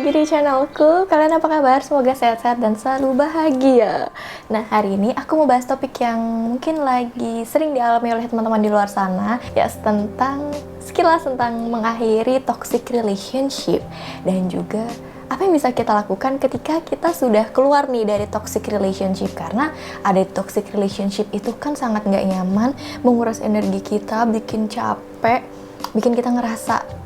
lagi di channelku. Kalian apa kabar? Semoga sehat-sehat dan selalu bahagia. Nah, hari ini aku mau bahas topik yang mungkin lagi sering dialami oleh teman-teman di luar sana, ya tentang sekilas tentang mengakhiri toxic relationship dan juga apa yang bisa kita lakukan ketika kita sudah keluar nih dari toxic relationship. Karena ada toxic relationship itu kan sangat nggak nyaman, menguras energi kita, bikin capek, bikin kita ngerasa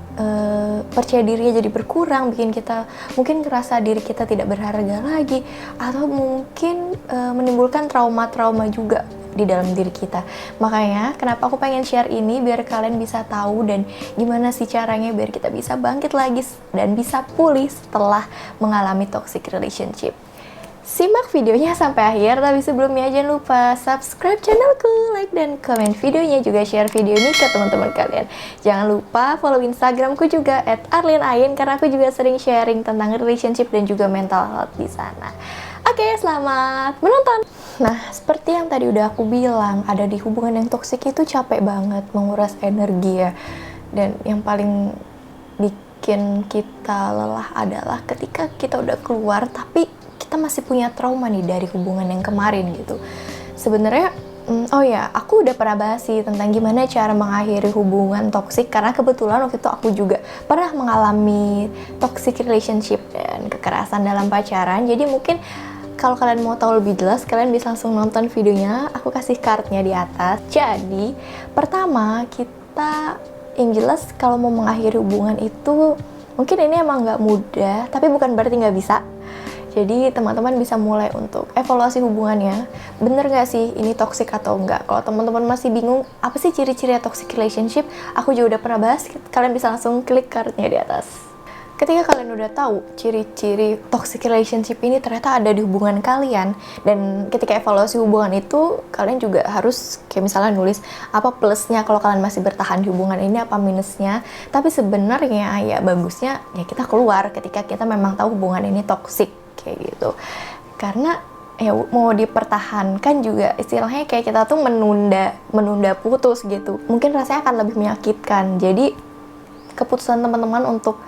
percaya dirinya jadi berkurang, bikin kita mungkin ngerasa diri kita tidak berharga lagi, atau mungkin menimbulkan trauma-trauma juga di dalam diri kita. Makanya kenapa aku pengen share ini, biar kalian bisa tahu dan gimana sih caranya biar kita bisa bangkit lagi dan bisa pulih setelah mengalami toxic relationship. Simak videonya sampai akhir, tapi sebelumnya jangan lupa subscribe channelku, like dan komen videonya, juga share video ini ke teman-teman kalian. Jangan lupa follow Instagramku juga @arlinain, karena aku juga sering sharing tentang relationship dan juga mental health di sana. Oke, selamat menonton. Nah, seperti yang tadi udah aku bilang, ada di hubungan yang toksik itu capek banget, menguras energi ya. Dan yang paling bikin kita lelah adalah ketika kita udah keluar tapi kita masih punya trauma nih dari hubungan yang kemarin gitu. Sebenarnya, aku udah pernah bahas sih tentang gimana cara mengakhiri hubungan toksik, karena kebetulan waktu itu aku juga pernah mengalami toxic relationship dan kekerasan dalam pacaran. Jadi mungkin kalau kalian mau tahu lebih jelas, kalian bisa langsung nonton videonya, aku kasih cardnya di atas. Jadi, pertama kita, yang jelas kalau mau mengakhiri hubungan itu, mungkin ini emang nggak mudah, tapi bukan berarti nggak bisa. Jadi teman-teman bisa mulai untuk evaluasi hubungannya, bener nggak sih ini toxic atau enggak. Kalau teman-teman masih bingung apa sih ciri-ciri toxic relationship, aku juga udah pernah bahas, kalian bisa langsung klik cardnya di atas. Ketika kalian udah tahu ciri-ciri toxic relationship ini ternyata ada di hubungan kalian, dan ketika evaluasi hubungan itu, kalian juga harus kayak misalnya nulis apa plusnya kalau kalian masih bertahan di hubungan ini, apa minusnya. Tapi sebenarnya ya bagusnya ya kita keluar ketika kita memang tahu hubungan ini toxic kayak gitu. Karena ya mau dipertahankan juga istilahnya kayak kita tuh menunda putus gitu. Mungkin rasanya akan lebih menyakitkan. Jadi keputusan teman-teman untuk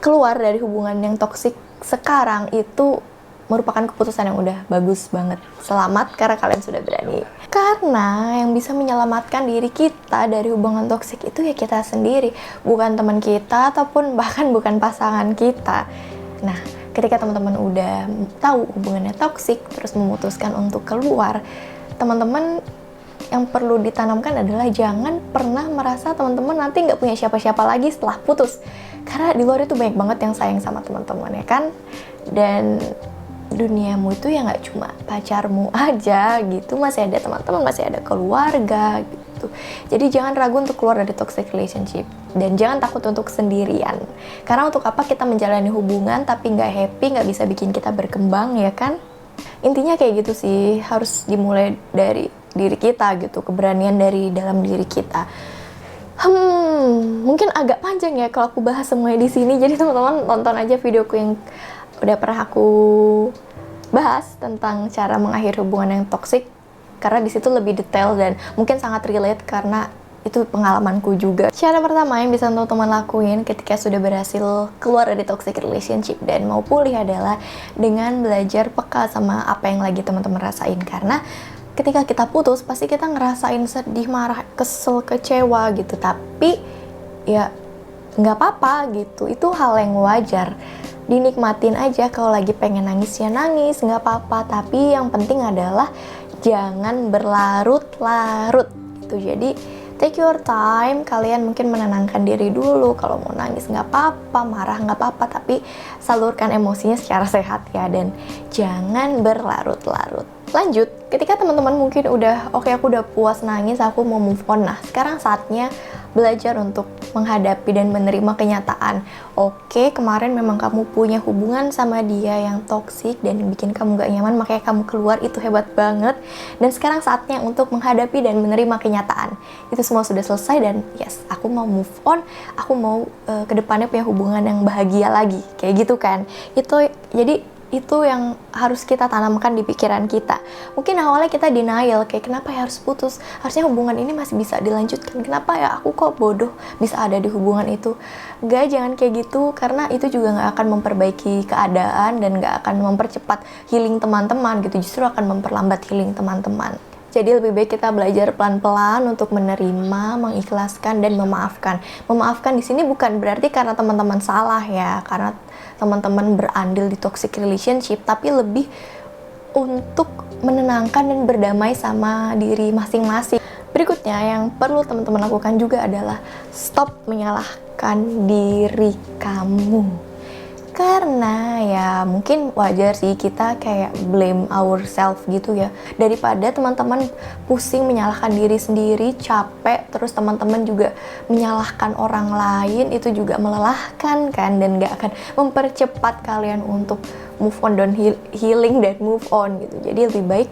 keluar dari hubungan yang toksik sekarang itu merupakan keputusan yang udah bagus banget. Selamat karena kalian sudah berani. Karena yang bisa menyelamatkan diri kita dari hubungan toksik itu ya kita sendiri, bukan teman kita ataupun bahkan bukan pasangan kita. Nah, ketika teman-teman udah tahu hubungannya toksik terus memutuskan untuk keluar, teman-teman yang perlu ditanamkan adalah jangan pernah merasa teman-teman nanti nggak punya siapa-siapa lagi setelah putus. Karena di luar itu banyak banget yang sayang sama teman-teman ya kan. Dan duniamu itu ya nggak cuma pacarmu aja gitu, masih ada teman-teman, masih ada keluarga gitu. Jadi jangan ragu untuk keluar dari toxic relationship, dan jangan takut untuk sendirian. Karena untuk apa kita menjalani hubungan tapi nggak happy, nggak bisa bikin kita berkembang ya kan. Intinya kayak gitu sih, harus dimulai dari diri kita gitu, keberanian dari dalam diri kita. Mungkin agak panjang ya kalau aku bahas semuanya di sini. Jadi teman-teman nonton aja videoku yang udah pernah aku bahas tentang cara mengakhiri hubungan yang toksik, karena di situ lebih detail dan mungkin sangat relate karena itu pengalamanku juga. Cara pertama yang bisa teman-teman lakuin ketika sudah berhasil keluar dari toxic relationship dan mau pulih adalah dengan belajar peka sama apa yang lagi teman-teman rasain. Karena ketika kita putus pasti kita ngerasain sedih, marah, kesel, kecewa gitu, tapi ya nggak apa-apa gitu, itu hal yang wajar. Dinikmatin aja, kalau lagi pengen nangis ya nangis, nggak apa-apa, tapi yang penting adalah jangan berlarut-larut gitu. Jadi take your time, kalian mungkin menenangkan diri dulu. Kalau mau nangis nggak apa-apa, marah nggak apa-apa, tapi salurkan emosinya secara sehat ya, dan jangan berlarut-larut. Lanjut, ketika teman-teman mungkin udah oke, aku udah puas nangis, aku mau move on. Nah, sekarang saatnya belajar untuk menghadapi dan menerima kenyataan. Oke, kemarin memang kamu punya hubungan sama dia yang toksik dan bikin kamu gak nyaman, makanya kamu keluar, itu hebat banget. Dan sekarang saatnya untuk menghadapi dan menerima kenyataan. Itu semua sudah selesai dan yes, aku mau move on, aku mau kedepannya punya hubungan yang bahagia lagi, kayak gitu kan. Itu jadi Itu yang harus kita tanamkan di pikiran kita. Mungkin awalnya kita denial, kayak kenapa ya harus putus? Harusnya hubungan ini masih bisa dilanjutkan. Kenapa ya aku kok bodoh bisa ada di hubungan itu? Gak, jangan kayak gitu, karena itu juga gak akan memperbaiki keadaan dan gak akan mempercepat healing teman-teman gitu. Justru akan memperlambat healing teman-teman. Jadi lebih baik kita belajar pelan-pelan untuk menerima, mengikhlaskan, dan memaafkan. Memaafkan di sini bukan berarti karena teman-teman salah ya, karena teman-teman berandil di toxic relationship, tapi lebih untuk menenangkan dan berdamai sama diri masing-masing. Berikutnya yang perlu teman-teman lakukan juga adalah stop menyalahkan diri kamu. Karena ya mungkin wajar sih kita kayak blame ourselves gitu ya. Daripada teman-teman pusing menyalahkan diri sendiri, capek, terus teman-teman juga menyalahkan orang lain, itu juga melelahkan kan, dan gak akan mempercepat kalian untuk move on dan healing dan move on gitu. Jadi lebih baik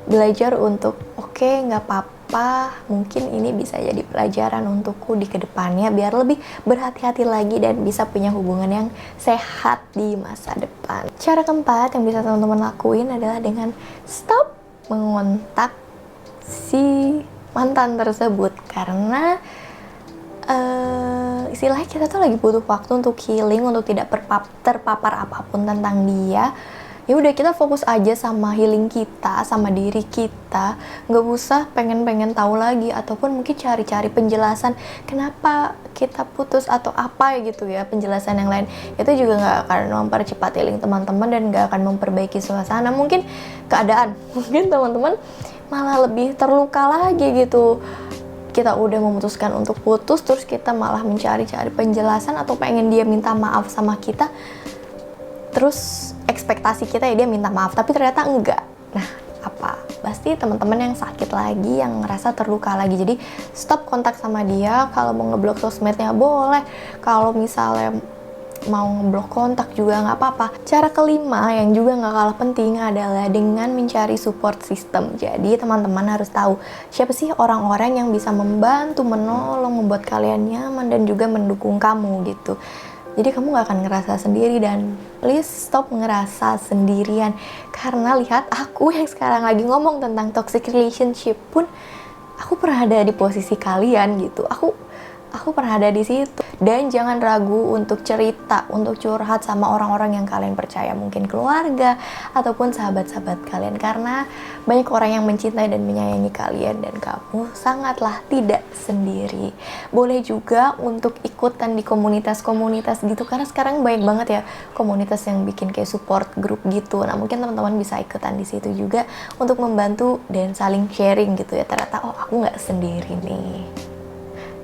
belajar untuk oke, gak apa-apa, mungkin ini bisa jadi pelajaran untukku di kedepannya biar lebih berhati-hati lagi dan bisa punya hubungan yang sehat di masa depan. Cara keempat yang bisa teman-teman lakuin adalah dengan stop mengontak si mantan tersebut, karena istilahnya kita tuh lagi butuh waktu untuk healing, untuk tidak terpapar apapun tentang dia. Ya udah, kita fokus aja sama healing kita, sama diri kita, nggak usah pengen tahu lagi ataupun mungkin cari-cari penjelasan kenapa kita putus atau apa gitu ya, penjelasan yang lain itu juga nggak akan mempercepat healing teman-teman dan nggak akan memperbaiki suasana, mungkin keadaan, mungkin teman-teman malah lebih terluka lagi gitu. Kita udah memutuskan untuk putus, terus kita malah mencari-cari penjelasan atau pengen dia minta maaf sama kita, terus ekspektasi kita ya dia minta maaf, tapi ternyata enggak. Nah, apa? Pasti teman-teman yang sakit lagi, yang ngerasa terluka lagi. Jadi stop kontak sama dia. Kalau mau ngeblok sosmednya boleh. Kalau misalnya mau ngeblok kontak juga nggak apa-apa. Cara kelima yang juga nggak kalah penting adalah dengan mencari support system. Jadi teman-teman harus tahu siapa sih orang-orang yang bisa membantu, menolong, membuat kalian nyaman dan juga mendukung kamu gitu. Jadi kamu gak akan ngerasa sendiri, dan please stop ngerasa sendirian. Karena lihat aku yang sekarang lagi ngomong tentang toxic relationship pun, aku pernah ada di posisi kalian gitu. Aku pernah ada di situ. Dan jangan ragu untuk cerita, untuk curhat sama orang-orang yang kalian percaya, mungkin keluarga ataupun sahabat-sahabat kalian, karena banyak orang yang mencintai dan menyayangi kalian dan kamu sangatlah tidak sendiri. Boleh juga untuk ikutan di komunitas-komunitas gitu, karena sekarang banyak banget ya komunitas yang bikin kayak support group gitu. Nah, mungkin teman-teman bisa ikutan di situ juga untuk membantu dan saling sharing gitu ya. Ternyata oh, aku nggak sendiri nih.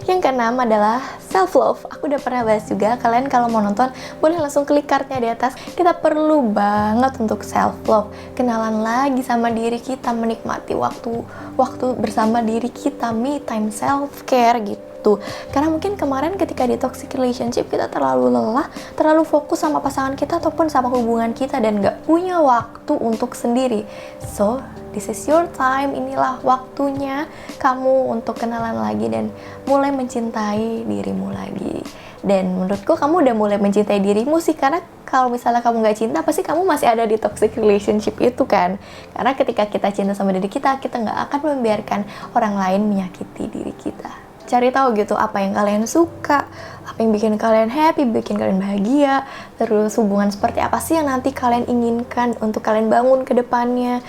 Yang keenam adalah self-love. Aku udah pernah bahas juga, kalian kalau mau nonton boleh langsung klik cardnya di atas. Kita perlu banget untuk self-love, kenalan lagi sama diri kita, menikmati waktu bersama diri kita, me time, self-care gitu. Karena mungkin kemarin ketika di toxic relationship kita terlalu lelah, terlalu fokus sama pasangan kita ataupun sama hubungan kita dan gak punya waktu untuk sendiri. So, this is your time, inilah waktunya kamu untuk kenalan lagi dan mulai mencintai dirimu lagi. Dan menurutku kamu udah mulai mencintai dirimu sih, karena kalau misalnya kamu gak cinta, pasti kamu masih ada di toxic relationship itu kan. Karena ketika kita cinta sama diri kita gak akan membiarkan orang lain menyakiti diri kita. Cari tahu gitu apa yang kalian suka, apa yang bikin kalian happy, bikin kalian bahagia, terus hubungan seperti apa sih yang nanti kalian inginkan untuk kalian bangun ke depannya.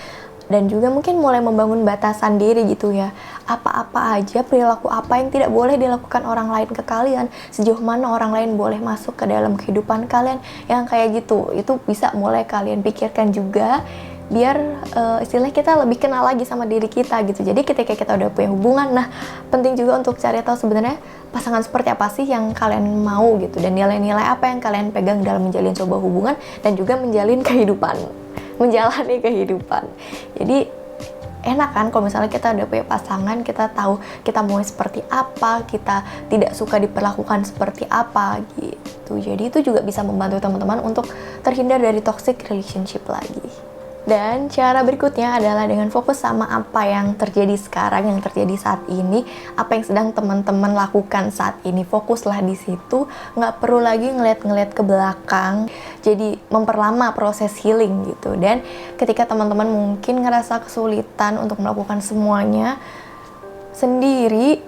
Dan juga mungkin mulai membangun batasan diri gitu ya. Apa-apa aja, perilaku apa yang tidak boleh dilakukan orang lain ke kalian, sejauh mana orang lain boleh masuk ke dalam kehidupan kalian, yang kayak gitu. Itu bisa mulai kalian pikirkan juga, biar istilahnya kita lebih kenal lagi sama diri kita gitu. Jadi ketika kita udah punya hubungan, nah penting juga untuk cari tahu sebenarnya pasangan seperti apa sih yang kalian mau gitu, dan nilai-nilai apa yang kalian pegang dalam menjalin sebuah hubungan dan juga menjalani kehidupan. Jadi enak kan kalau misalnya kita udah punya pasangan, kita tahu kita mau seperti apa, kita tidak suka diperlakukan seperti apa gitu. Jadi itu juga bisa membantu teman-teman untuk terhindar dari toxic relationship lagi. Dan cara berikutnya adalah dengan fokus sama apa yang terjadi sekarang, yang terjadi saat ini, apa yang sedang teman-teman lakukan saat ini. Fokuslah di situ, nggak perlu lagi ngeliat-ngeliat ke belakang. Jadi memperlama proses healing gitu. Dan ketika teman-teman mungkin ngerasa kesulitan untuk melakukan semuanya sendiri,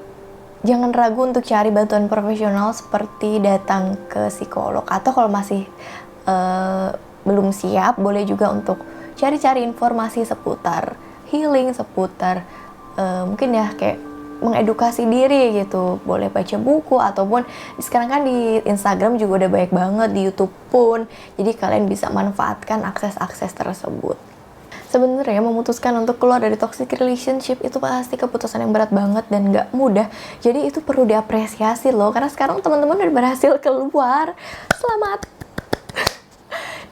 jangan ragu untuk cari bantuan profesional seperti datang ke psikolog. Atau kalau masih belum siap, boleh juga untuk cari-cari informasi seputar healing, seputar mungkin ya kayak mengedukasi diri gitu. Boleh baca buku ataupun sekarang kan di Instagram juga udah banyak banget, di YouTube pun. Jadi kalian bisa manfaatkan akses-akses tersebut. Sebenarnya memutuskan untuk keluar dari toxic relationship itu pasti keputusan yang berat banget dan gak mudah. Jadi itu perlu diapresiasi loh, karena sekarang teman-teman udah berhasil keluar. Selamat!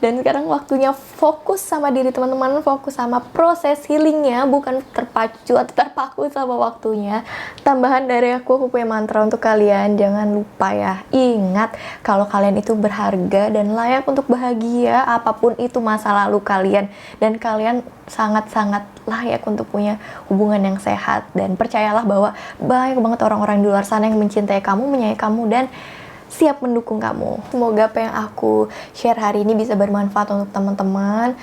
Dan sekarang waktunya fokus sama diri teman-teman, fokus sama proses healingnya, bukan terpacu atau terpaku sama waktunya. Tambahan dari aku punya mantra untuk kalian, jangan lupa ya, ingat kalau kalian itu berharga dan layak untuk bahagia, apapun itu masa lalu kalian. Dan kalian sangat-sangat layak untuk punya hubungan yang sehat. Dan percayalah bahwa banyak banget orang-orang di luar sana yang mencintai kamu, menyayangi kamu, dan siap mendukung kamu. Semoga apa yang aku share hari ini bisa bermanfaat untuk teman-teman.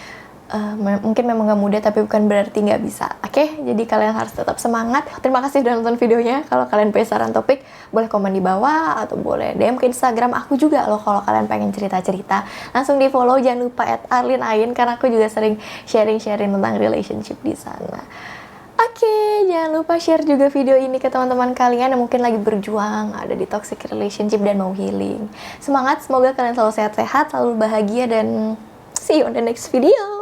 Mungkin memang gak mudah, tapi bukan berarti gak bisa. Oke? Jadi kalian harus tetap semangat. Terima kasih sudah nonton videonya. Kalau kalian punya saran topik, boleh komen di bawah atau boleh DM ke Instagram aku juga loh kalau kalian pengen cerita-cerita. Langsung di follow, jangan lupa @arlinain karena aku juga sering sharing-sharing tentang relationship di sana. Oke, jangan lupa share juga video ini ke teman-teman kalian yang mungkin lagi berjuang, ada di toxic relationship dan mau healing. Semangat, semoga kalian selalu sehat-sehat, selalu bahagia, dan see you on the next video.